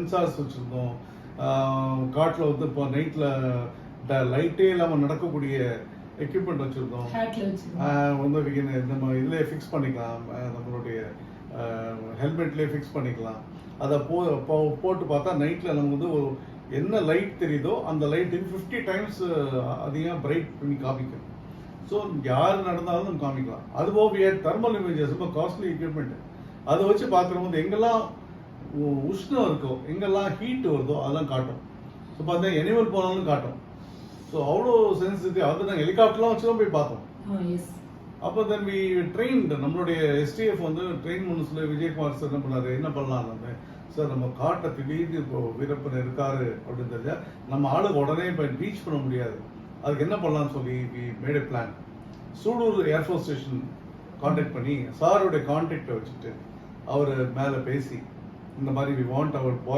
Sensors வச்சுருந்தோம். காட்டில் வந்து இப்போ நைட்டில் லைட்டே இல்லாமல் நடக்கக்கூடிய எக்யூப்மெண்ட் வச்சுருந்தோம். வந்து நம்ம இதில் ஃபிக்ஸ் பண்ணிக்கலாம், நம்மளுடைய ஹெல்மெட்லேயே ஃபிக்ஸ் பண்ணிக்கலாம். அதை போட்டு பார்த்தா நைட்டில் நமக்கு வந்து ஒரு என்ன லைட் தெரியுதோ அந்த லைட் 50 டைம்ஸ் அதிகம் பிரைட் பண்ணி காமிக்கும். ஸோ யார் நடந்தாலும் நம்ம காமிக்கலாம். அதுபோக தெர்மல் இமேஜஸ் ரொம்ப காஸ்ட்லி எக்யூப்மெண்ட். அதை வச்சு பார்க்குறபோது எங்கெல்லாம் உஷ்ணம் இருக்கோ, எங்கெல்லாம் ஹீட் வருதோ அதெல்லாம் காட்டும். ஸோ பார்த்தா எனிமல் போனாலும் காட்டும். ஸோ அவ்வளோ சென்சிட்டிவ். அது நாங்கள் ஹெலிகாப்டர்லாம் வச்சு தான் போய் பார்த்தோம். அப்போ தென் வி ட்ரெயின்ட். நம்மளுடைய எஸ்டிஎஃப் வந்து ட்ரெயின் முன்சில் விஜயகுமார் சார் என்ன பண்ணாரு, என்ன பண்ணலாம் சார், நம்ம காட்டை திடீர்னு இப்போ வீரப்பன் இருக்காரு அப்படின்னு தெரிஞ்சா நம்ம ஆளுக்கு உடனே இப்போ ரீச் பண்ண முடியாது. அதுக்கு என்ன பண்ணலாம்னு சொல்லி we made a plan. Sulur air force station contact பண்ணி சாரோடைய கான்டாக்டை வச்சுட்டு அவர் மேலே பேசி இந்த மாதிரி வி வாண்ட் அவர் பாய்